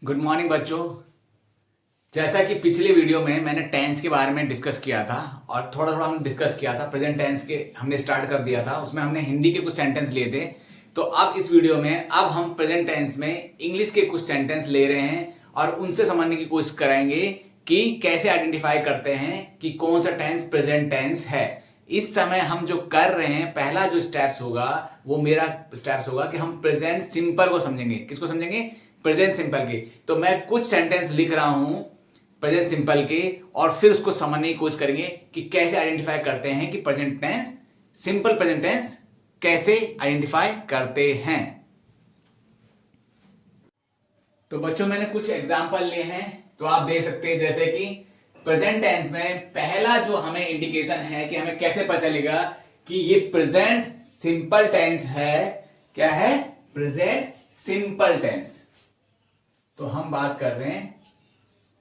Good morning बच्चों। जैसा कि पिछले वीडियो में मैंने टेंस के बारे में डिस्कस किया था और थोड़ा थोड़ा हमने डिस्कस किया था, प्रेजेंट टेंस के हमने स्टार्ट कर दिया था, उसमें हमने हिंदी के कुछ सेंटेंस लिए थे। तो अब इस वीडियो में अब हम प्रेजेंट टेंस में इंग्लिश के कुछ सेंटेंस ले रहे हैं और उनसे समझने की कोशिश करेंगे कि कैसे आइडेंटिफाई करते हैं कि कौन सा टेंस प्रेजेंट टेंस है। इस समय हम जो कर रहे हैं, पहला जो स्टेप्स होगा वो मेरा स्टेप्स होगा कि हम प्रेजेंट सिंपल को समझेंगे। किसको समझेंगे? प्रेजेंट सिंपल के। तो मैं कुछ सेंटेंस लिख रहा हूं प्रेजेंट सिंपल के और फिर उसको समझने की कोशिश करेंगे कि कैसे आइडेंटिफाई करते हैं कि present tense, simple present tense कैसे आइडेंटिफाई करते हैं। तो बच्चों मैंने कुछ एग्जांपल लिए हैं, तो आप देख सकते हैं जैसे कि प्रेजेंट टेंस में पहला जो हमें इंडिकेशन है कि हमें कैसे पता चलेगा कि ये प्रेजेंट सिंपल टेंस है। क्या है? Present simple tense. तो हम बात कर रहे हैं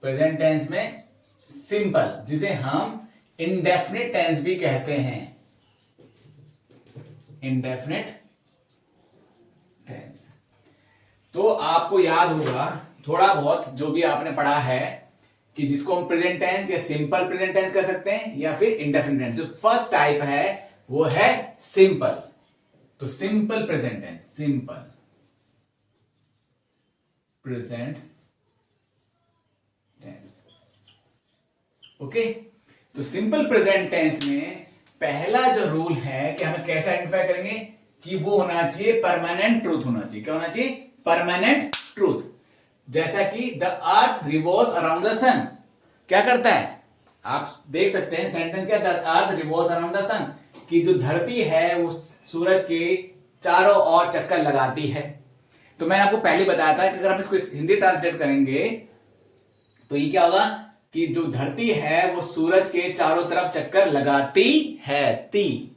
प्रेजेंट टेंस में सिंपल, जिसे हम इंडेफिनिट टेंस भी कहते हैं। Indefinite tense. तो आपको याद होगा थोड़ा बहुत जो भी आपने पढ़ा है कि जिसको हम प्रेजेंट टेंस या सिंपल प्रेजेंट टेंस कह सकते हैं या फिर इंडेफिनिट टेंस। जो फर्स्ट टाइप है वो है सिंपल। तो simple present tense, simple present tense. Okay, तो सिंपल प्रेजेंट टेंस में पहला जो रूल है कि हमें कैसे आइडेंटिफाई करेंगे कि वो होना चाहिए परमानेंट ट्रूथ होना चाहिए। क्या होना चाहिए? Permanent truth. जैसा कि the earth revolves around the sun. क्या करता है? आप देख सकते हैं सेंटेंस क्या, the earth revolves around the sun, कि जो धरती है वो सूरज के चारों ओर चक्कर लगाती है। तो मैंने आपको पहले बताया था कि अगर हम इसको हिंदी ट्रांसलेट करेंगे तो ये क्या होगा कि जो धरती है वो सूरज के चारों तरफ चक्कर लगाती है,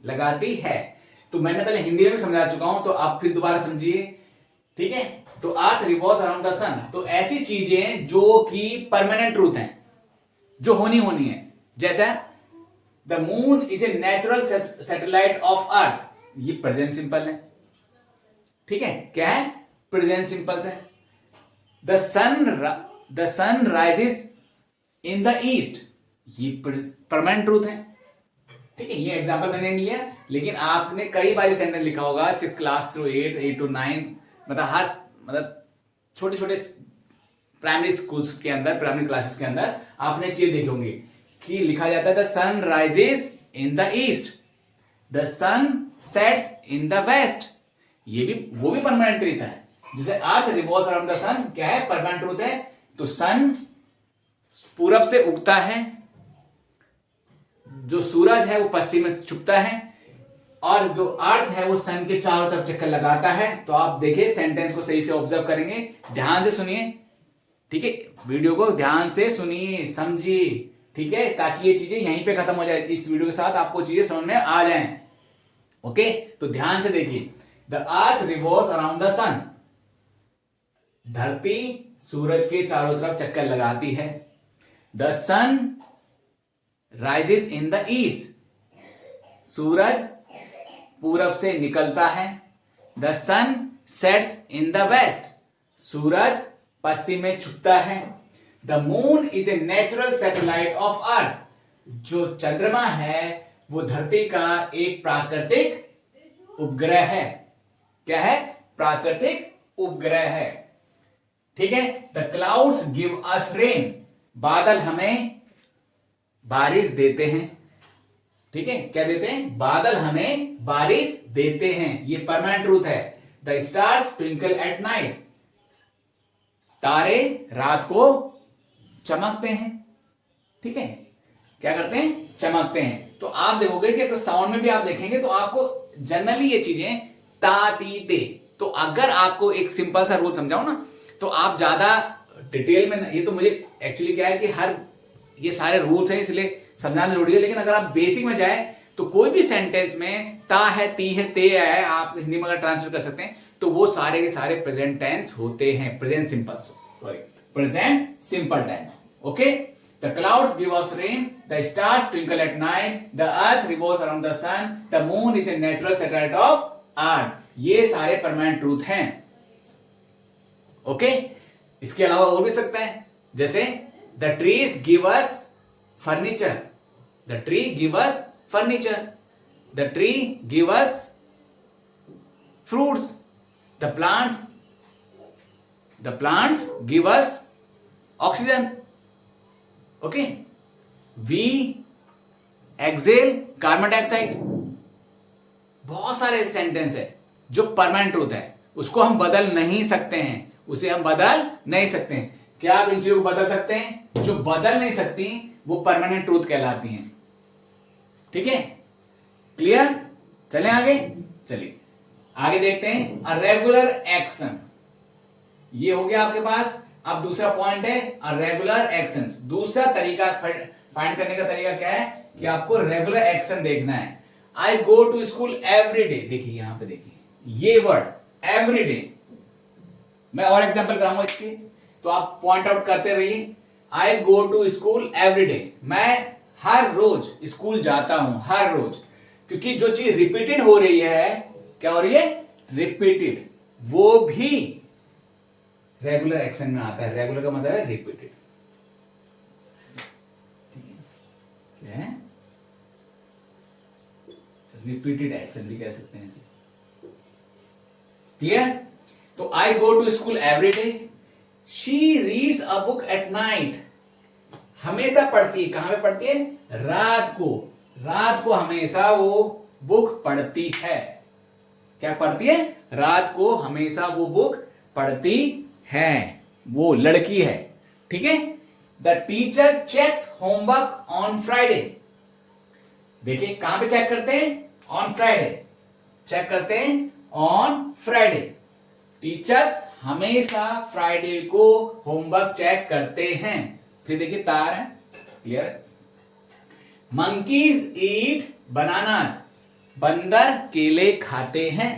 लगाती है। तो मैंने पहले हिंदी में भी समझा चुका हूं, तो आप फिर दोबारा समझिए। ठीक है, तो अर्थ रिवॉल्व्स अराउंड द सन। तो ऐसी चीजें जो कि परमानेंट ट्रूथ हैं, जो होनी होनी है, जैसा the moon is a natural satellite of earth. ये प्रेजेंट सिंपल है। ठीक है, क्या है? प्रेजेंट सिंपल है। The sun rises in the east. ये परमानेंट ट्रूथ है। ठीक है, ये एग्जांपल मैंने नहीं लिया, लेकिन आपने कई बार सेंटेंस लिखा होगा सिर्फ क्लास टू 8, 8 to 9, मतलब हर छोटे छोटे प्राइमरी स्कूल्स के अंदर, प्राइमरी क्लासेस के अंदर आपने चीज देखे होंगे कि लिखा जाता है the sun rises in the east, the sun sets in the west. ये भी वो भी परमानेंट ट्रूथ है। जैसे earth revolves around the sun, क्या है? परमानेंट ट्रूथ है। तो सन पूरब से उगता है, जो सूरज है वो पश्चिम में छुपता है, और जो अर्थ है वो सन के चारों तरफ चक्कर लगाता है। तो आप देखिए सेंटेंस को सही से ऑब्जर्व करेंगे, ध्यान से सुनिए। ठीक है, वीडियो को ध्यान से सुनिए, समझिए। ठीक है, ताकि ये चीजें यहीं पे खत्म हो जाए। इस वीडियो के साथ आपको चीजें समझ में आ जाएं। ओके, तो ध्यान से देखिए। The earth revolves around the sun. धरती सूरज के चारों तरफ चक्कर लगाती है। The sun rises in the east. सूरज पूरब से निकलता है। The sun sets in the west. सूरज पश्चिम में छुपता है। The moon is a natural satellite of earth. जो चंद्रमा है वो धरती का एक प्राकृतिक उपग्रह है। क्या है? प्राकृतिक उपग्रह है। ठीक है, the clouds give us rain. बादल हमें बारिश देते हैं। ठीक है, क्या देते हैं? बादल हमें बारिश देते हैं। ये परमानेंट ट्रूथ है। The stars twinkle at night. तारे रात को चमकते हैं। ठीक है, क्या करते हैं? चमकते हैं। तो आप देखोगे कि अगर साउंड में भी आप देखेंगे तो आपको जनरली ये चीजें ता ती ते। तो अगर आपको एक सिंपल सा रूल समझाऊं ना, तो आप ज्यादा डिटेल में, ये तो मुझे एक्चुअली क्या है कि हर ये सारे रूल्स हैं इसलिए समझाना जरूरी है, लेकिन अगर आप बेसिक में जाए तो कोई भी सेंटेंस में ता है, ती है, ते है, आप हिंदी में अगर ट्रांसलेट कर सकते हैं, तो वो सारे के सारे प्रेजेंट टेंस होते हैं। Present simple, sorry, present simple tense. Okay, the clouds give us rain, the stars twinkle at night, the earth revolves around the sun, the moon is a natural satellite of earth. ये सारे permanent truth हैं। Okay, इसके अलावा और भी सकता है, जैसे the trees give us furniture, the tree give us furniture, the tree give us fruits, the plants give us oxygen. Okay, we exhale carbon dioxide. बहुत सारे सेंटेंस है जो परमानेंट ट्रूथ है, उसको हम बदल नहीं सकते हैं, उसे हम बदल नहीं सकते हैं। क्या आप इन चीजों को बदल सकते हैं? जो बदल नहीं सकती वो परमानेंट ट्रूथ कहलाती हैं। ठीक है, क्लियर? चलें आगे, चलिए आगे देखते हैं। अ रेगुलर एक्शन, ये हो गया आपके पास। अब दूसरा पॉइंट है अ रेगुलर एक्शंस। दूसरा तरीका फाइंड करने का तरीका क्या है कि आपको रेगुलर एक्शन देखना है। I go to school every day, देखिए यहां पे देखिए ये वर्ड एवरी डे, मैं और एग्जांपल कराऊंगा इसके, तो आप पॉइंट आउट करते रहिए। I go to school every day, मैं हर रोज स्कूल जाता हूं, हर रोज, क्योंकि जो चीज रिपीटेड हो रही है, क्या हो रही है? रिपीटेड, वो भी रेगुलर एक्शन में आता है। रेगुलर का मतलब है रिपीटेड। क्या है? रिपीटेड एक्शन भी कह सकते हैं इसे। क्लियर? तो I go to school every day, she reads a book at night, हमेशा पढ़ती है। कहां पे पढ़ती है? रात को, रात को हमेशा वो बुक पढ़ती है। क्या पढ़ती है? रात को हमेशा वो बुक पढ़ती है, वो लड़की है। ठीक है। The teacher checks homework on Friday, देखिए कहां पे चेक करते हैं? ऑन फ्राइडे, चेक करते हैं ऑन फ्राइडे। टीचर्स हमेशा फ्राइडे को होमवर्क चेक करते हैं। फिर देखिए तार है, क्लियर? मंकीज ईट बनानास, बंदर केले खाते हैं।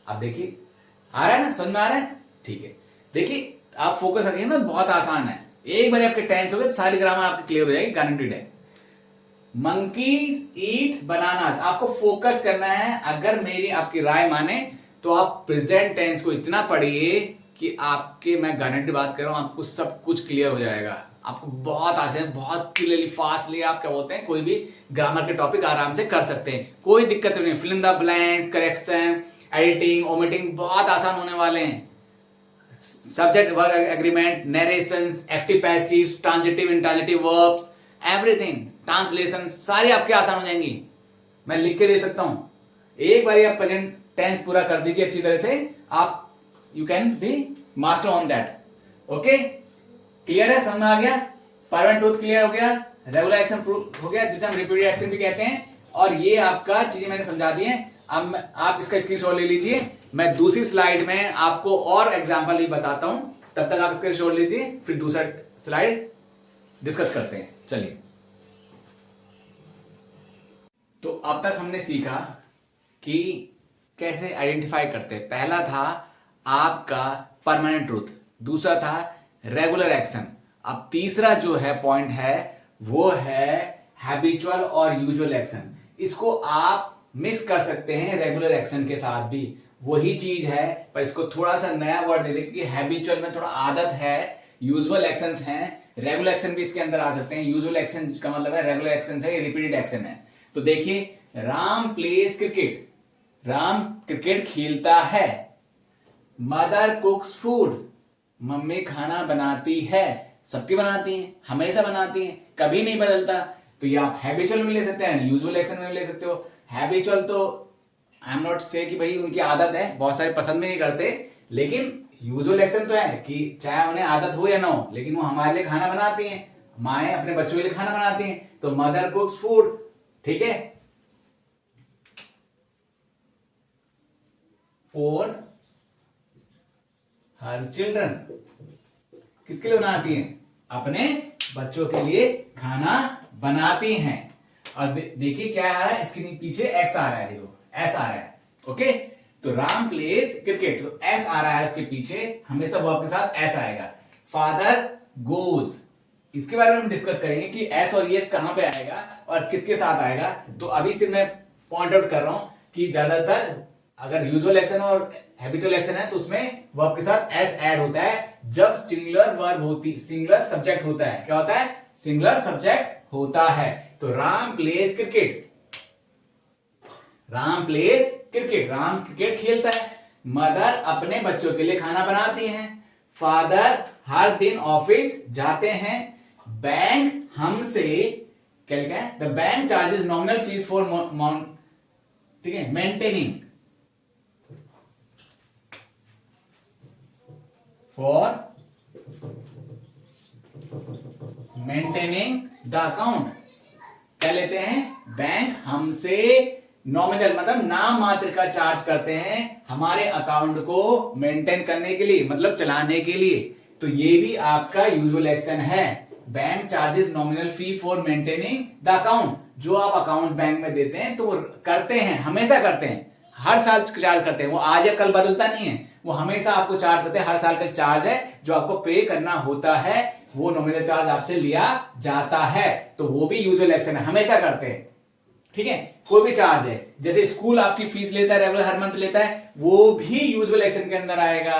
अब देखिए आ रहा है ना, समझ में आ रहा है? ठीक है, देखिए आप फोकस रखिए ना, बहुत आसान है। एक बार आपके टेंस हो गए सारी ग्रामर आपकी क्लियर हो जाएगी, गारंटीड है। मंकीज ईट बनानास, आपको फोकस करना है। अगर मेरी आपकी राय माने तो आप प्रेजेंट टेंस को इतना पढ़िए कि आपके, मैं गारंटी बात कर रहा हूं, आपको सब कुछ क्लियर हो जाएगा। आपको बहुत आसान, बहुत क्लियरली, फास्टली आप क्या बोलते हैं, कोई भी ग्रामर के टॉपिक आराम से कर सकते हैं, कोई दिक्कत नहीं। Fill in the blanks, correction, editing, omitting बहुत आसान होने वाले हैं। Subject verb agreement, narrations, active passive, transitive intransitive verbs, everything, translation, सारी आपके आसान हो जाएंगी। मैं लिख के दे सकता हूं। एक बार आप प्रेजेंट टेंस पूरा कर दीजिए अच्छी तरह से, आप you can be master on that. Okay, clear है? समझ में आ गया? परमानेंट ट्रूथ क्लियर हो गया, रेगुलर एक्शन हो गया, जिसे हम रिपीटेड एक्शन भी कहते हैं। और ये आपका चीजें मैंने समझा दी हैं। अब आप इसका स्क्रीनशॉट ले लीजिए, मैं दूसरी स्लाइड में आपको और एग्जांपल भी बताता हूं, तब तक आप स्क्रीनशॉट लीजिए, फिर दूसरा स्लाइड डिस्कस करते हैं। चलिए, तो अब तक हमने सीखा कि कैसे आइडेंटिफाई करते हैं। पहला था आपका परमानेंट ट्रूथ, दूसरा था रेगुलर एक्शन। अब तीसरा जो है पॉइंट है वो है हैबिचुअल और यूजुअल एक्शन। इसको आप मिक्स कर सकते हैं रेगुलर एक्शन के साथ भी, वही चीज है, पर इसको थोड़ा सा नया वर्ड दे दें कि हैबिचुअल में थोड़ा आदत है, यूजुअल एक्शंस हैं, रेगुलर एक्शन भी इसके अंदर आ सकते हैं। यूजुअल एक्शन का मतलब है रेगुलर एक्शन है, रिपीटेड एक्शन है। तो देखिए, Ram pledge cricket, Ram cricket खेलता है। मदर कुक्स फूड, मम्मी खाना बनाती है। सबकी बनाती हैं, हमेशा बनाती हैं, कभी नहीं बदलता। तो ये आप हैबिचुअल में ले सकते हैं, यूजुअल एक्शन में ले सकते हो। हैबिचुअल तो आई एम नॉट से कि भाई उनकी आदत है, बहुत सारे पसंद भी नहीं करते, लेकिन यूजुअल एक्शन तो है कि चाहे उन्हें आदत हो या ना हो, लेकिन वो हमारे लिए खाना बनाती हैं, माएँ अपने बच्चों के लिए खाना बनाती हैं। तो मदर कुक्स फूड, ठीक है, फॉर हर चिल्ड्रन, किसके लिए बनाती हैं? अपने बच्चों के लिए खाना बनाती हैं। और देखिए क्या आ रहा है, इसके पीछे एक्स आ रहा है, देखो एस आ रहा है। ओके, तो राम प्लेज क्रिकेट, तो एस आ रहा है उसके पीछे, हमेशा वर्ब के साथ एस आएगा। फादर गोज, इसके बारे में हम डिस्कस करेंगे कि एस और यस कहां पे आएगा और किसके साथ आएगा। तो अभी सिर्फ मैं पॉइंट आउट कर रहा हूं कि ज्यादातर अगर यूजुअल एक्शन और हैबिचुअल एक्शन है तो उसमें वर्ब के साथ एस ऐड होता है, जब सिंगुलर सब्जेक्ट होता है। क्या होता है? सिंगुलर सब्जेक्ट होता है। तो Ram pledge cricket, Ram cricket खेलता है। मदर अपने बच्चों के लिए खाना बनाती हैं। फादर हर दिन ऑफिस जाते हैं। बैंक हमसे क्या लिखा है? The bank charges nominal fees for ठीक है, मेंटेनिंग द अकाउंट। क्या लेते हैं? बैंक हमसे नॉमिनल मतलब नाम मात्र का चार्ज करते हैं हमारे अकाउंट को मेंटेन करने के लिए, मतलब चलाने के लिए। तो ये भी आपका यूजुअल एक्शन है। Bank charges nominal fee for maintaining the account. जो आप अकाउंट बैंक में देते हैं तो वो करते हैं, हमेशा करते हैं, हर साल चार्ज करते हैं। वो आज या कल बदलता नहीं है, वो हमेशा आपको चार्ज करते हैं। हर साल का चार्ज है जो आपको पे करना होता है, वो नॉमिनल चार्ज आपसे लिया जाता है। तो वो भी यूजुअल एक्शन है, हमेशा करते हैं। ठीक है, कोई भी चार्ज है, जैसे स्कूल आपकी फीस लेता है, रेगुलर हर मंथ लेता है, वो भी यूजुअल एक्शन के अंदर आएगा।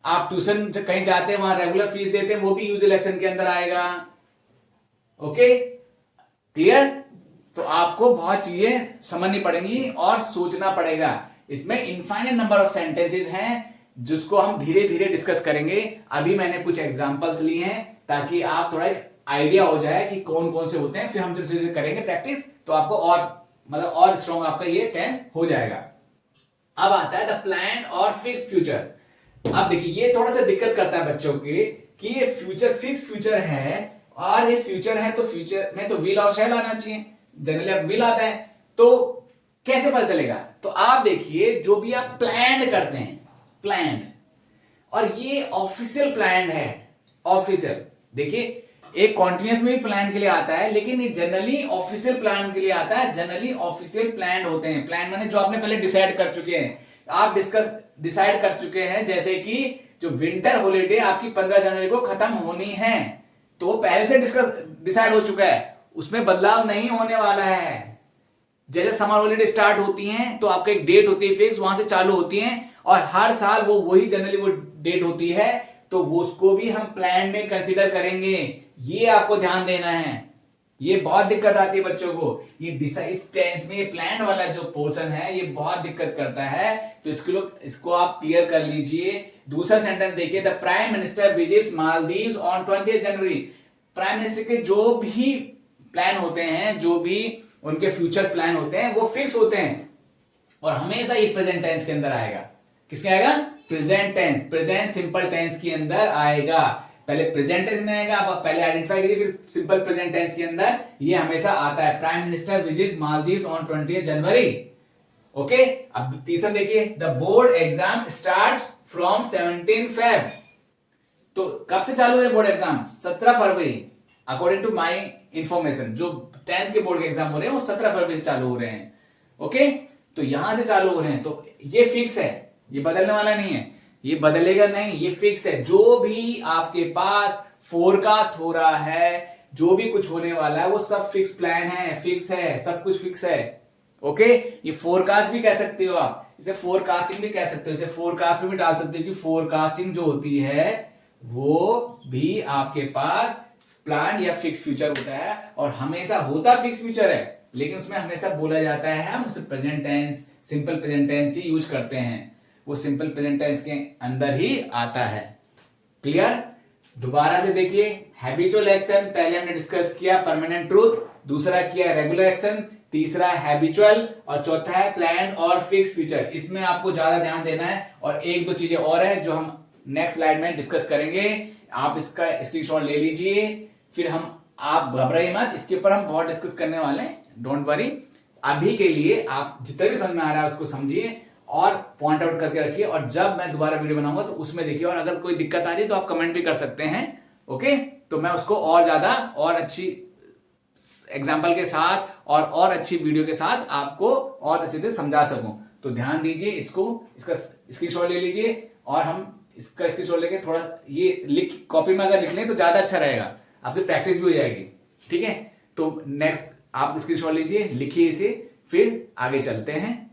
आप ट्यूशन से कहीं जाते हैं, वहां रेगुलर फीस देते हैं, वो भी यूजुअल एक्शन के अंदर आएगा। Okay, clear? तो आपको बहुत चीजें समझनी पड़ेंगी और सोचना पड़ेगा। इसमें इनफाइनाइट नंबर ऑफ सेंटेंसेस हैं जिसको हम धीरे धीरे डिस्कस करेंगे। अभी मैंने कुछ एग्जांपल्स लिए हैं ताकि आप थोड़ा एक आइडिया हो जाए कि कौन कौन से होते हैं। फिर हम जब करेंगे प्रैक्टिस तो आपको और मतलब और स्ट्रॉन्ग आपका ये टेंस हो जाएगा। अब आता है द प्लान और फिक्स फ्यूचर। अब देखिए, ये थोड़ा सा दिक्कत करता है बच्चों के कि ये फ्यूचर फिक्स फ्यूचर है और ये फ्यूचर है, तो फ्यूचर में तो विल और शैल आना चाहिए। जनरली अब विल आता है, तो कैसे पता चलेगा? तो आप देखिए, जो भी आप प्लान करते हैं, प्लान, और ये ऑफिशियल प्लान है। ऑफिशियल देखिए, एक कॉन्टिन्यूस में भी प्लान के लिए आता है, लेकिन ये जनरली ऑफिशियल प्लान के लिए आता है। जनरली ऑफिशियल प्लान होते हैं। प्लान माने जो आपने पहले डिसाइड कर चुके हैं, आप डिसाइड कर चुके हैं। जैसे कि जो विंटर हॉलीडे आपकी 15 जनवरी को खत्म होनी है, तो वो पहले से डिसाइड हो चुका है, उसमें बदलाव नहीं होने वाला है। जैसे समर हॉलीडे स्टार्ट होती हैं तो आपका एक डेट होती है फिक्स, वहां से चालू होती हैं, और हर साल वो वही जनरली वो डेट होती है, तो वो उसको भी हम प्लान में कंसीडर करेंगे। ये आपको ध्यान देना है। ये बहुत दिक्कत आती है बच्चों को, ये इस टेंस में प्लान वाला जो पोर्शन है ये बहुत दिक्कत करता है। तो इसको आप क्लियर कर लीजिए। दूसरा सेंटेंस देखिए, the prime minister visits Maldives on 20 January. Prime minister के जो भी प्लान होते हैं, जो भी उनके फ्यूचर प्लान होते हैं, वो फिक्स होते हैं और हमेशा ये प्रेजेंट टेंस के अंदर आएगा। किसके आएगा? Present tense, present simple tense के अंदर आएगा। पहले प्रेजेंट टेंस में आएगा, आप पहले आइडेंटिफाई कीजिए, फिर सिंपल प्रेजेंट टेंस के अंदर ये हमेशा आता है। Prime minister visits Maldives on 20 January. Okay, अब तीसरा देखिए, the board exam start from 17 Feb. तो कब से चालू है बोर्ड एग्जाम? 17 फरवरी, अकॉर्डिंग टू माई इंफॉर्मेशन। जो 10th के बोर्ड के एग्जाम हो रहे हैं वो 17 फरवरी से चालू हो रहे हैं। ओके, तो यहां से चालू हो रहे हैं, तो ये फिक्स है, ये बदलने वाला नहीं है, ये बदलेगा नहीं, ये फिक्स है। जो भी आपके पास फोरकास्ट हो रहा है, जो भी कुछ होने वाला है, वो सब फिक्स प्लान है, फिक्स है, सब कुछ फिक्स है। ओके, ये फोरकास्ट भी कह सकते हो आप, इसे फोरकास्टिंग भी कह सकते हो, इसे फोरकास्ट में भी डाल सकते हो कि फोरकास्टिंग जो होती है वो भी आपके पास प्लान या फिक्स फ्यूचर होता है, और हमेशा होता फिक्स फ्यूचर है, लेकिन उसमें हमेशा बोला जाता है, हम उसे present tense, simple present tense ही यूज करते हैं। वो सिंपल प्रेजेंट टेंस के अंदर ही आता है। क्लियर? दोबारा से देखिए, हैबिचुअल एक्शन पहले हमने डिस्कस किया, परमानेंट ट्रूथ, दूसरा किया रेगुलर एक्शन, तीसरा हैबिचुअल, और चौथा है प्लान और फिक्स फ्यूचर। इसमें आपको ज्यादा ध्यान देना है, और एक दो चीजें और है जो हम नेक्स्ट स्लाइड में डिस्कस करेंगे। आप इसका स्क्रीनशॉट ले लीजिए, फिर आप घबराइए मत, इसके ऊपर हम बहुत डिस्कस करने वाले हैं, डोंट वरी। अभी के लिए आप जितना भी समझ में आ रहा है उसको समझिए और पॉइंट आउट करके रखिए, और जब मैं दोबारा वीडियो बनाऊंगा तो उसमें देखिए, और अगर कोई दिक्कत आ रही है तो आप कमेंट भी कर सकते हैं। ओके, तो मैं उसको और ज्यादा और अच्छी एग्जाम्पल के साथ और अच्छी वीडियो के साथ आपको और अच्छे से समझा सकूं। तो ध्यान दीजिए, इसका स्क्रीनशॉट ले लीजिए, और हम इसका स्क्रीनशॉट लेके थोड़ा ये कॉपी में अगर लिख लें तो ज्यादा अच्छा रहेगा, आपकी प्रैक्टिस भी हो जाएगी। ठीक है, तो नेक्स्ट आप स्क्रीनशॉट लीजिए, लिखिए इसे, फिर आगे चलते हैं।